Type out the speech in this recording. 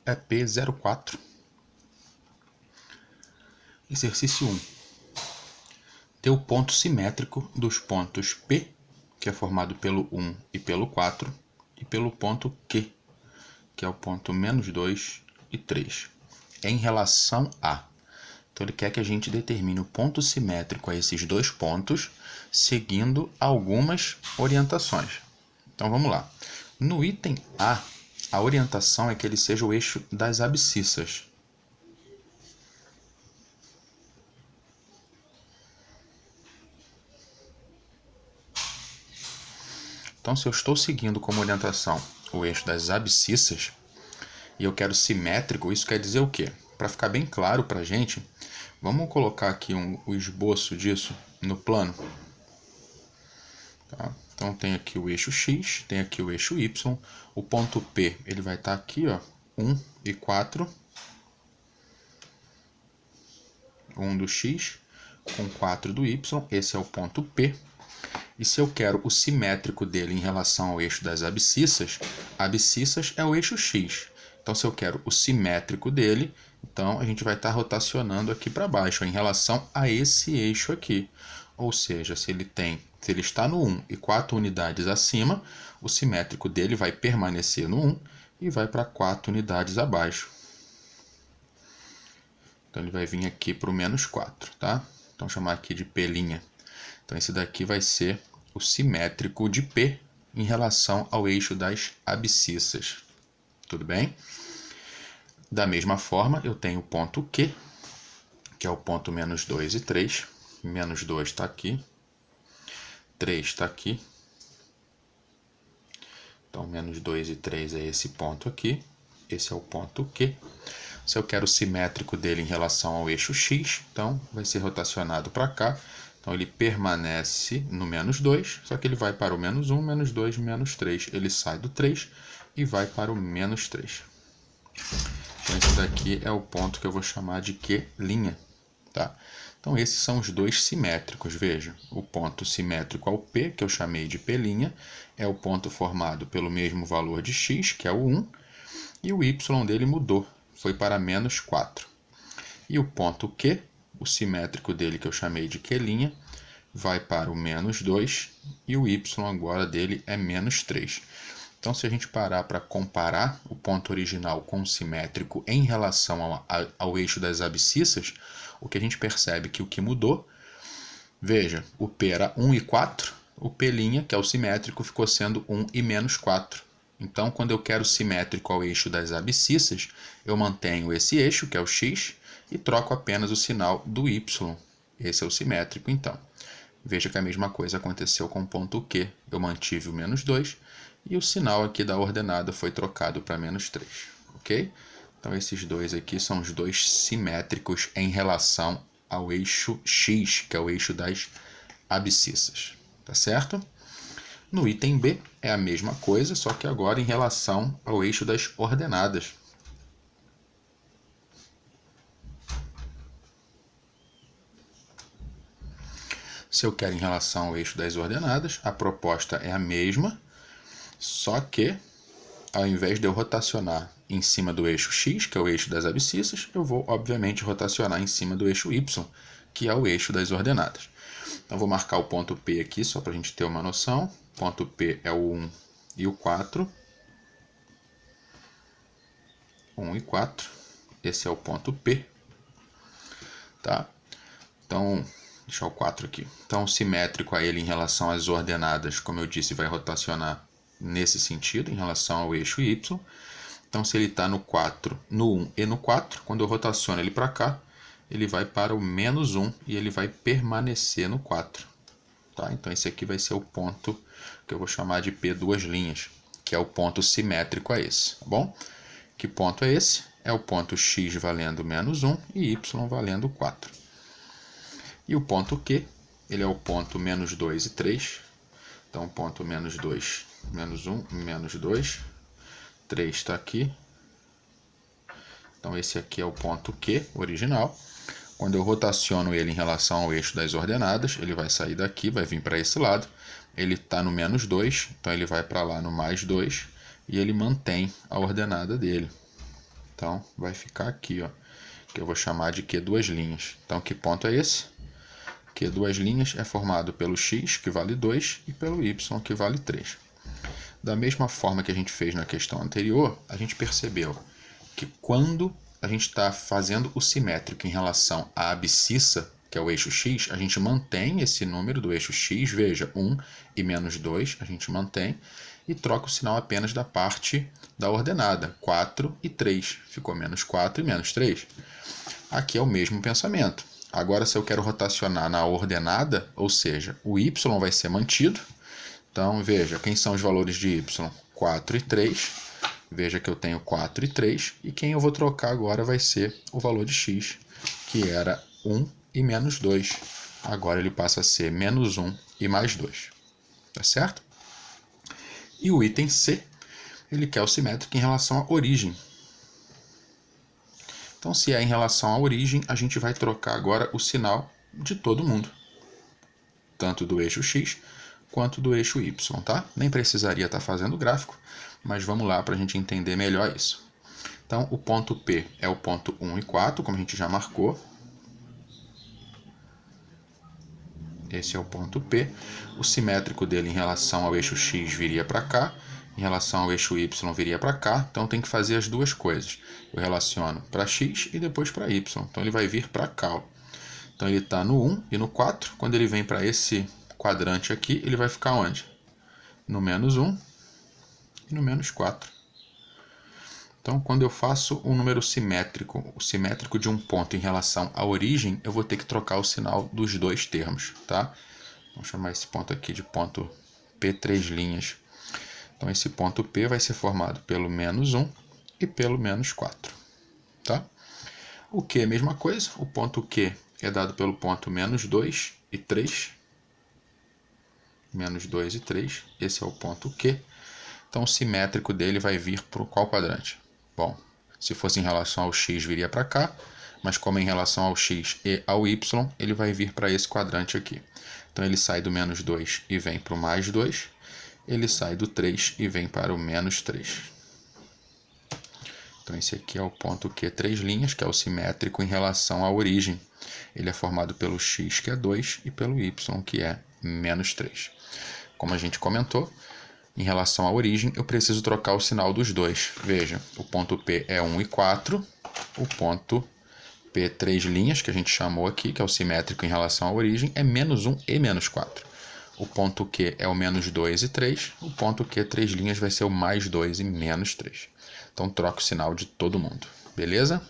é P04. Exercício 1. Ter o ponto simétrico dos pontos P, que é formado pelo 1 e pelo 4, e pelo ponto Q, que é o ponto -2 e 3, em relação a. Então ele quer que a gente determine o ponto simétrico a esses dois pontos, seguindo algumas orientações. Então vamos lá. No item a orientação é que ele seja o eixo das abscissas. Então, se eu estou seguindo como orientação o eixo das abscissas e eu quero simétrico, isso quer dizer o quê? Para ficar bem claro para a gente, vamos colocar aqui o esboço disso no plano. Tá? Então, tem aqui o eixo X, tem aqui o eixo Y. O ponto P ele vai estar aqui, ó, 1 e 4. 1 do X com 4 do Y. Esse é o ponto P. E se eu quero o simétrico dele em relação ao eixo das abscissas, abscissas é o eixo X. Então, se eu quero o simétrico dele, então a gente vai estar rotacionando aqui para baixo, em relação a esse eixo aqui. Ou seja, se ele está no 1 e 4 unidades acima, o simétrico dele vai permanecer no 1 e vai para 4 unidades abaixo. Então, ele vai vir aqui para o -4, tá? Então, vou chamar aqui de P'. Então, esse daqui vai ser o simétrico de P em relação ao eixo das abscissas. Tudo bem? Da mesma forma, eu tenho o ponto Q, que é o ponto -2 e 3. -2 está aqui. 3 está aqui. Então, -2 e 3 é esse ponto aqui. Esse é o ponto Q. Se eu quero o simétrico dele em relação ao eixo X, então vai ser rotacionado para cá. Então, ele permanece no -2, só que ele vai para o -1, -2, -3. Ele sai do 3 e vai para o -3. Então, esse daqui é o ponto que eu vou chamar de Q'. Tá? Então, esses são os dois simétricos. Veja, o ponto simétrico ao P, que eu chamei de P', é o ponto formado pelo mesmo valor de X, que é o 1, e o Y dele mudou, foi para -4. E o ponto Q, o simétrico dele que eu chamei de Q', vai para o -2 e o Y agora dele é -3. Então, se a gente parar para comparar o ponto original com o simétrico em relação ao eixo das abscissas, o que a gente percebe que o que mudou, veja, o P era 1 e 4, o P', que é o simétrico, ficou sendo 1 e -4. Então, quando eu quero simétrico ao eixo das abscissas, eu mantenho esse eixo, que é o X, e troco apenas o sinal do Y. Esse é o simétrico, então. Veja que a mesma coisa aconteceu com o ponto Q. Eu mantive o -2 e o sinal aqui da ordenada foi trocado para -3. Ok? Então, esses dois aqui são os dois simétricos em relação ao eixo X, que é o eixo das abscissas. Tá certo? No item B é a mesma coisa, só que agora em relação ao eixo das ordenadas. Se eu quero em relação ao eixo das ordenadas, a proposta é a mesma, só que ao invés de eu rotacionar em cima do eixo X, que é o eixo das abscissas, eu vou, obviamente, rotacionar em cima do eixo Y, que é o eixo das ordenadas. Então, vou marcar o ponto P aqui, só para a gente ter uma noção. O ponto P é o 1 e o 4. 1 e 4. Esse é o ponto P. Tá? Então, deixar o 4 aqui. Então, simétrico a ele em relação às ordenadas, como eu disse, vai rotacionar nesse sentido, em relação ao eixo Y. Então, se ele está no 4, no 1 e no 4, quando eu rotaciono ele para cá, ele vai para o -1 e ele vai permanecer no 4. Tá? Então, esse aqui vai ser o ponto que eu vou chamar de P', que é o ponto simétrico a esse. Tá bom? Que ponto é esse? É o ponto X valendo -1 e Y valendo 4. E o ponto Q, ele é o ponto -2 e 3. Então, ponto -2, -1, -2. 3 está aqui. Então, esse aqui é o ponto Q original. Quando eu rotaciono ele em relação ao eixo das ordenadas, ele vai sair daqui, vai vir para esse lado. Ele está no -2, então ele vai para lá no +2 e ele mantém a ordenada dele. Então, vai ficar aqui, ó, que eu vou chamar de Q duas linhas. Então, que ponto é esse? Q duas linhas é formado pelo x, que vale 2, e pelo y, que vale 3. Da mesma forma que a gente fez na questão anterior, a gente percebeu que quando a gente está fazendo o simétrico em relação à abscissa, que é o eixo x, a gente mantém esse número do eixo x, veja, 1 e menos 2, a gente mantém, e troca o sinal apenas da parte da ordenada, 4 e 3, ficou menos 4 e menos 3. Aqui é o mesmo pensamento. Agora, se eu quero rotacionar na ordenada, ou seja, o y vai ser mantido. Então, veja, quem são os valores de y? 4 e 3. Veja que eu tenho 4 e 3. E quem eu vou trocar agora vai ser o valor de x, que era 1 e menos 2. Agora ele passa a ser menos 1 e mais 2. Tá certo? E o item C, ele quer o simétrico em relação à origem. Então, se é em relação à origem, a gente vai trocar agora o sinal de todo mundo, tanto do eixo x quanto do eixo y, tá? Nem precisaria estar fazendo o gráfico, mas vamos lá para a gente entender melhor isso. Então, o ponto P é o ponto 1 e 4, como a gente já marcou. Esse é o ponto P. O simétrico dele em relação ao eixo x viria para cá, em relação ao eixo y viria para cá, então tem que fazer as duas coisas. Eu relaciono para x e depois para y, então ele vai vir para cá. Ó. Então ele está no 1 e no 4, quando ele vem para esse quadrante aqui, ele vai ficar onde? No menos 1 e no menos 4. Então, quando eu faço um número simétrico, o simétrico de um ponto em relação à origem, eu vou ter que trocar o sinal dos dois termos, tá? Vamos chamar esse ponto aqui de ponto P três linhas. Então, esse ponto P vai ser formado pelo menos 1 e pelo menos 4, tá? O Q é a mesma coisa, o ponto Q é dado pelo ponto menos 2 e 3. Menos 2 e 3, esse é o ponto Q. Então, o simétrico dele vai vir para qual quadrante? Bom, se fosse em relação ao x, viria para cá, mas como é em relação ao x e ao y, ele vai vir para esse quadrante aqui. Então, ele sai do menos 2 e vem para o mais 2, ele sai do 3 e vem para o menos 3. Então, esse aqui é o ponto Q três linhas, que é o simétrico em relação à origem. Ele é formado pelo x, que é 2, e pelo y, que é menos 3. Como a gente comentou, em relação à origem, eu preciso trocar o sinal dos dois. Veja, o ponto P é 1 e 4, o ponto P três linhas, que a gente chamou aqui, que é o simétrico em relação à origem, é menos 1 e menos 4. O ponto Q é o menos 2 e 3, o ponto Q três linhas vai ser o mais 2 e menos 3. Então, troca o sinal de todo mundo, beleza?